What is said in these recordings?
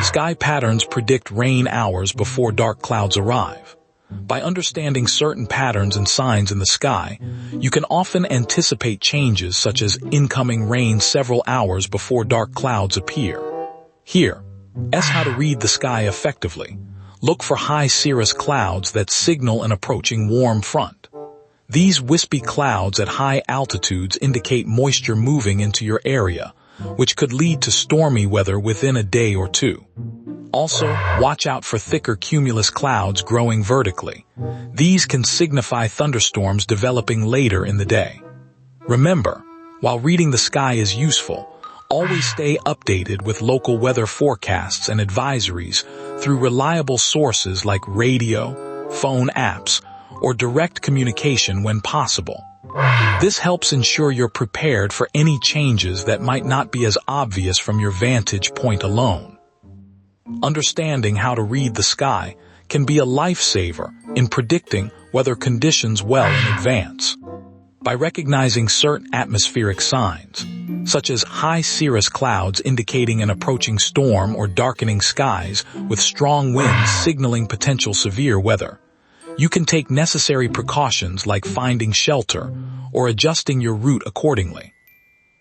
Sky patterns predict rain hours before dark clouds arrive. By understanding certain patterns and signs in the sky, you can often anticipate changes such as incoming rain several hours before dark clouds appear. Here, how to read the sky effectively. Look for high cirrus clouds that signal an approaching warm front. These wispy clouds at high altitudes indicate moisture moving into your area, which could lead to stormy weather within a day or two. Also, watch out for thicker cumulus clouds growing vertically. These can signify thunderstorms developing later in the day. Remember, while reading the sky is useful, always stay updated with local weather forecasts and advisories through reliable sources like radio, phone apps, or direct communication when possible. This helps ensure you're prepared for any changes that might not be as obvious from your vantage point alone. Understanding how to read the sky can be a lifesaver in predicting weather conditions well in advance. By recognizing certain atmospheric signs, such as high cirrus clouds indicating an approaching storm or darkening skies with strong winds signaling potential severe weather, you can take necessary precautions like finding shelter or adjusting your route accordingly.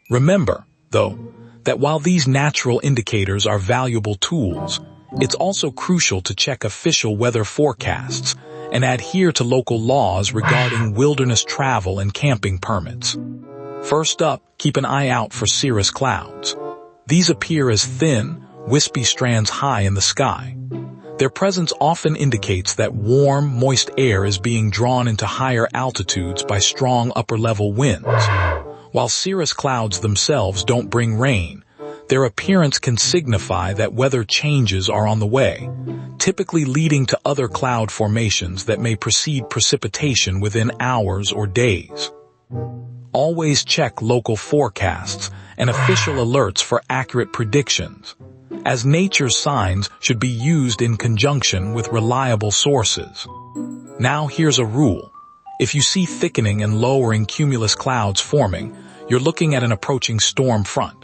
Remember, though, that while these natural indicators are valuable tools, it's also crucial to check official weather forecasts and adhere to local laws regarding wilderness travel and camping permits. First up, keep an eye out for cirrus clouds. These appear as thin, wispy strands high in the sky. Their presence often indicates that warm, moist air is being drawn into higher altitudes by strong upper-level winds. While cirrus clouds themselves don't bring rain, their appearance can signify that weather changes are on the way, typically leading to other cloud formations that may precede precipitation within hours or days. Always check local forecasts and official alerts for accurate predictions, as nature's signs should be used in conjunction with reliable sources. Now here's a rule. If you see thickening and lowering cumulus clouds forming, you're looking at an approaching storm front.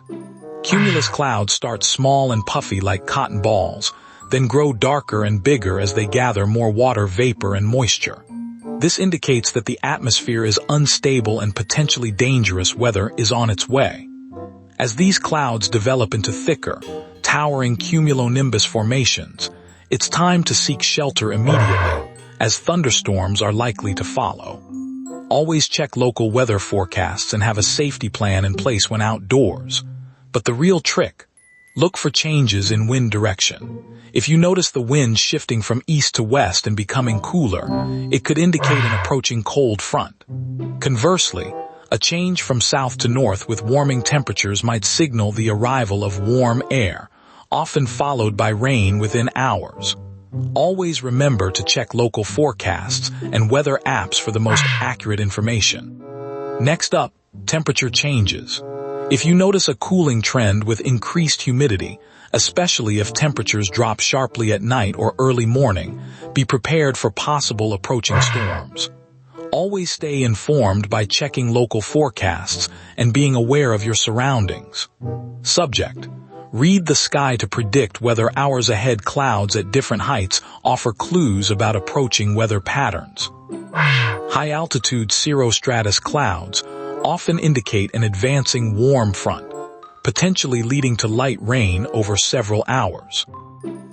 Cumulus clouds start small and puffy like cotton balls, then grow darker and bigger as they gather more water vapor and moisture. This indicates that the atmosphere is unstable and potentially dangerous weather is on its way. As these clouds develop into thicker, towering cumulonimbus formations, it's time to seek shelter immediately, as thunderstorms are likely to follow. Always check local weather forecasts and have a safety plan in place when outdoors. But the real trick, look for changes in wind direction. If you notice the wind shifting from east to west and becoming cooler, it could indicate an approaching cold front. Conversely, a change from south to north with warming temperatures might signal the arrival of warm air, often followed by rain within hours. Always remember to check local forecasts and weather apps for the most accurate information. Next up, temperature changes. If you notice a cooling trend with increased humidity, especially if temperatures drop sharply at night or early morning, be prepared for possible approaching storms. Always stay informed by checking local forecasts and being aware of your surroundings. Subject: read the sky to predict whether hours ahead clouds at different heights offer clues about approaching weather patterns. High-altitude cirrostratus clouds often indicate an advancing warm front, potentially leading to light rain over several hours.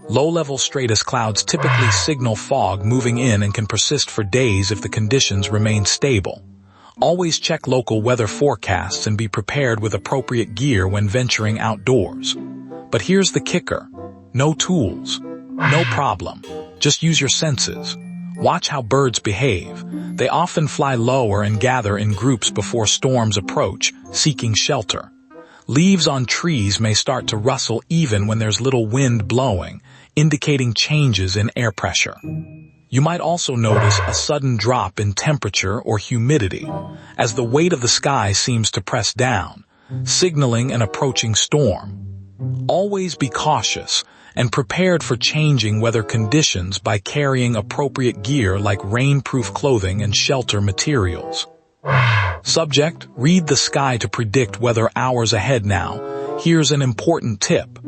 Low-level stratus clouds typically signal fog moving in and can persist for days if the conditions remain stable. Always check local weather forecasts and be prepared with appropriate gear when venturing outdoors. But here's the kicker. No tools. No problem. Just use your senses. Watch how birds behave. They often fly lower and gather in groups before storms approach, seeking shelter. Leaves on trees may start to rustle even when there's little wind blowing, indicating changes in air pressure. You might also notice a sudden drop in temperature or humidity, as the weight of the sky seems to press down, signaling an approaching storm. Always be cautious and prepared for changing weather conditions by carrying appropriate gear like rainproof clothing and shelter materials. Subject: read the sky to predict weather hours ahead now. Here's an important tip.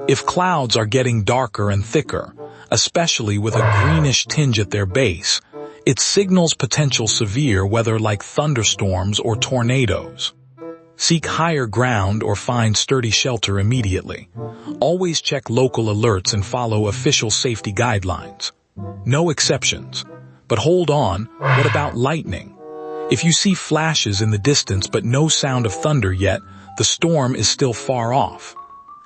If clouds are getting darker and thicker, especially with a greenish tinge at their base, it signals potential severe weather like thunderstorms or tornadoes. Seek higher ground or find sturdy shelter immediately. Always check local alerts and follow official safety guidelines. No exceptions. But hold on, what about lightning? If you see flashes in the distance but no sound of thunder yet, the storm is still far off.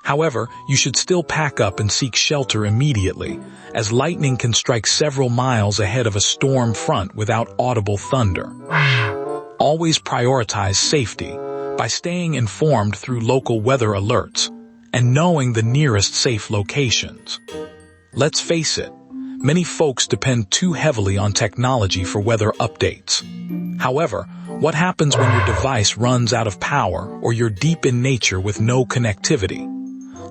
However, you should still pack up and seek shelter immediately, as lightning can strike several miles ahead of a storm front without audible thunder. Always prioritize safety by staying informed through local weather alerts and knowing the nearest safe locations. Let's face it, many folks depend too heavily on technology for weather updates. However, what happens when your device runs out of power or you're deep in nature with no connectivity?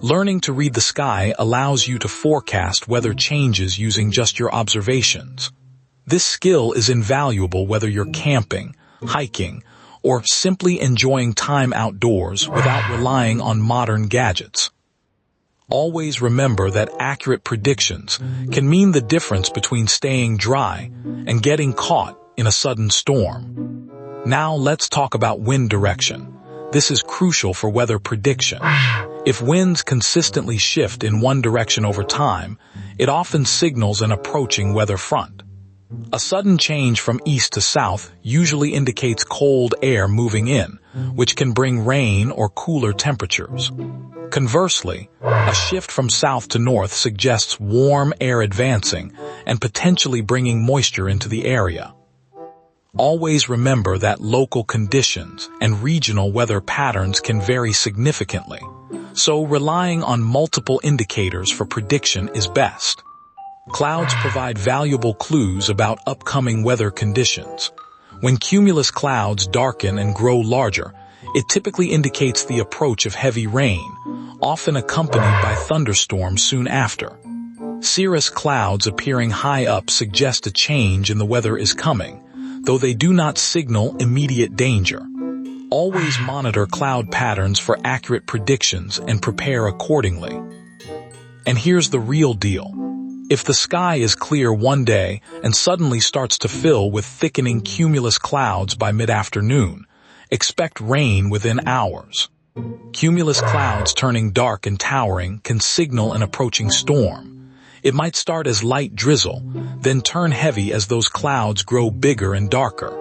Learning to read the sky allows you to forecast weather changes using just your observations. This skill is invaluable whether you're camping, hiking, or simply enjoying time outdoors without relying on modern gadgets. Always remember that accurate predictions can mean the difference between staying dry and getting caught in a sudden storm. Now let's talk about wind direction. This is crucial for weather prediction. If winds consistently shift in one direction over time, it often signals an approaching weather front. A sudden change from east to south usually indicates cold air moving in, which can bring rain or cooler temperatures. Conversely, a shift from south to north suggests warm air advancing and potentially bringing moisture into the area. Always remember that local conditions and regional weather patterns can vary significantly, so relying on multiple indicators for prediction is best. Clouds provide valuable clues about upcoming weather conditions. When cumulus clouds darken and grow larger, it typically indicates the approach of heavy rain, often accompanied by thunderstorms soon after. Cirrus clouds appearing high up suggest a change in the weather is coming, though they do not signal immediate danger. Always monitor cloud patterns for accurate predictions and prepare accordingly. And here's the real deal. If the sky is clear one day and suddenly starts to fill with thickening cumulus clouds by mid-afternoon, expect rain within hours. Cumulus clouds turning dark and towering can signal an approaching storm. It might start as light drizzle, then turn heavy as those clouds grow bigger and darker.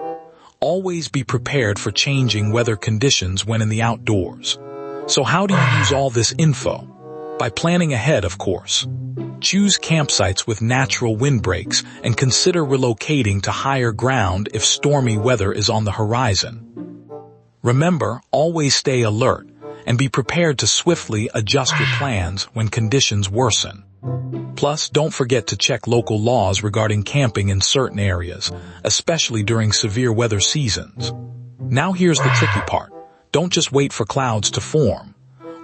Always be prepared for changing weather conditions when in the outdoors. So how do you use all this info? By planning ahead, of course. Choose campsites with natural windbreaks and consider relocating to higher ground if stormy weather is on the horizon. Remember, always stay alert and be prepared to swiftly adjust your plans when conditions worsen. Plus, don't forget to check local laws regarding camping in certain areas, especially during severe weather seasons. Now here's the tricky part. Don't just wait for clouds to form.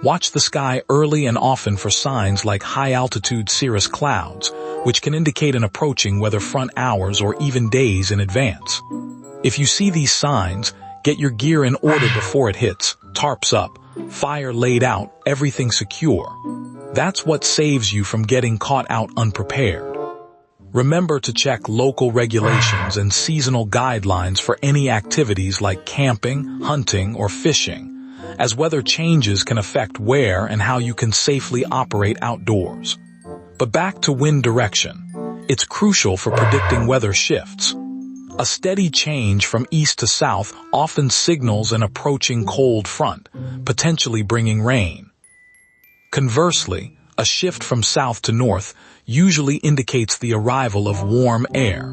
Watch the sky early and often for signs like high-altitude cirrus clouds, which can indicate an approaching weather front hours or even days in advance. If you see these signs, get your gear in order before it hits, tarps up, fire laid out, everything secure. That's what saves you from getting caught out unprepared. Remember to check local regulations and seasonal guidelines for any activities like camping, hunting, or fishing, as weather changes can affect where and how you can safely operate outdoors. But back to wind direction. It's crucial for predicting weather shifts. A steady change from east to south often signals an approaching cold front, potentially bringing rain. Conversely, a shift from south to north usually indicates the arrival of warm air,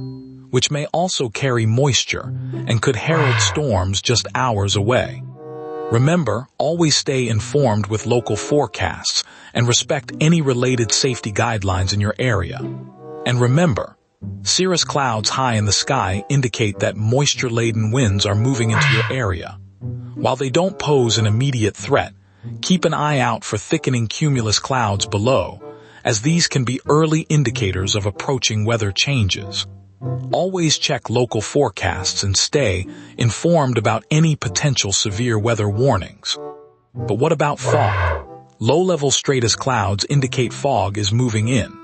which may also carry moisture and could herald storms just hours away. Remember, always stay informed with local forecasts and respect any related safety guidelines in your area. And remember, cirrus clouds high in the sky indicate that moisture-laden winds are moving into your area. While they don't pose an immediate threat, keep an eye out for thickening cumulus clouds below, as these can be early indicators of approaching weather changes. Always check local forecasts and stay informed about any potential severe weather warnings. But what about fog? Low-level stratus clouds indicate fog is moving in.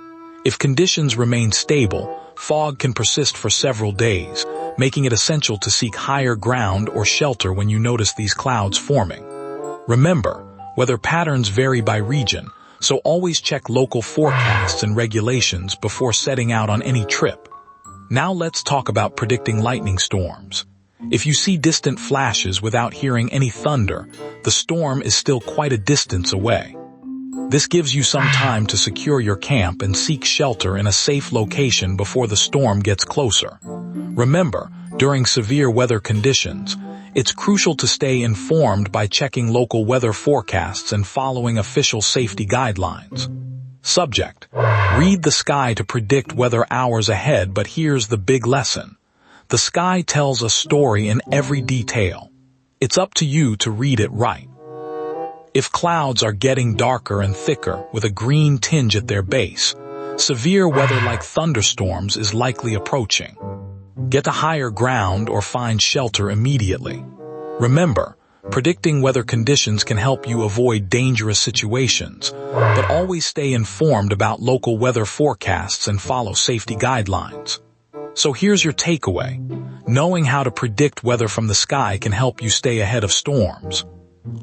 If conditions remain stable, fog can persist for several days, making it essential to seek higher ground or shelter when you notice these clouds forming. Remember, weather patterns vary by region, so always check local forecasts and regulations before setting out on any trip. Now let's talk about predicting lightning storms. If you see distant flashes without hearing any thunder, the storm is still quite a distance away. This gives you some time to secure your camp and seek shelter in a safe location before the storm gets closer. Remember, during severe weather conditions, it's crucial to stay informed by checking local weather forecasts and following official safety guidelines. Subject: read the sky to predict weather hours ahead, but here's the big lesson. The sky tells a story in every detail. It's up to you to read it right. If clouds are getting darker and thicker with a green tinge at their base, severe weather like thunderstorms is likely approaching. Get to higher ground or find shelter immediately. Remember, predicting weather conditions can help you avoid dangerous situations, but always stay informed about local weather forecasts and follow safety guidelines. So here's your takeaway. Knowing how to predict weather from the sky can help you stay ahead of storms.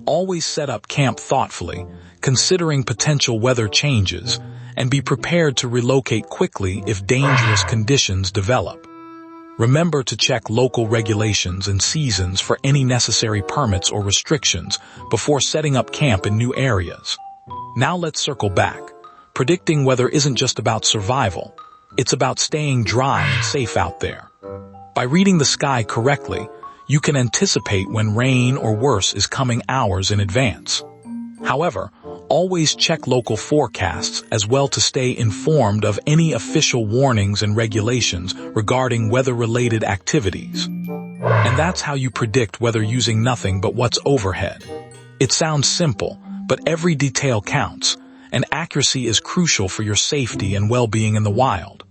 Always set up camp thoughtfully, considering potential weather changes, and be prepared to relocate quickly if dangerous conditions develop. Remember to check local regulations and seasons for any necessary permits or restrictions before setting up camp in new areas. Now let's circle back. Predicting weather isn't just about survival. It's about staying dry and safe out there. By reading the sky correctly, you can anticipate when rain or worse is coming hours in advance. However, always check local forecasts as well to stay informed of any official warnings and regulations regarding weather-related activities. And that's how you predict weather using nothing but what's overhead. It sounds simple, but every detail counts, and accuracy is crucial for your safety and well-being in the wild.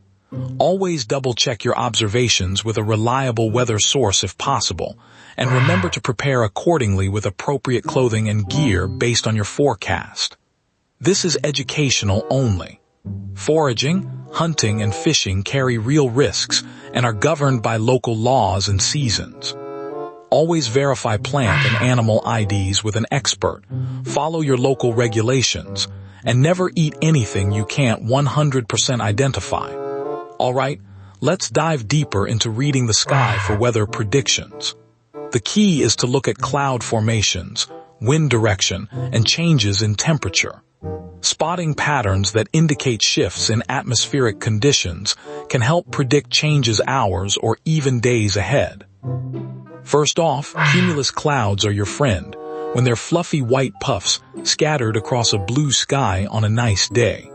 Always double-check your observations with a reliable weather source if possible, and remember to prepare accordingly with appropriate clothing and gear based on your forecast. This is educational only. Foraging, hunting, and fishing carry real risks and are governed by local laws and seasons. Always verify plant and animal IDs with an expert, follow your local regulations, and never eat anything you can't 100% identify. Alright, let's dive deeper into reading the sky for weather predictions. The key is to look at cloud formations, wind direction, and changes in temperature. Spotting patterns that indicate shifts in atmospheric conditions can help predict changes hours or even days ahead. First off, cumulus clouds are your friend when they're fluffy white puffs scattered across a blue sky on a nice day.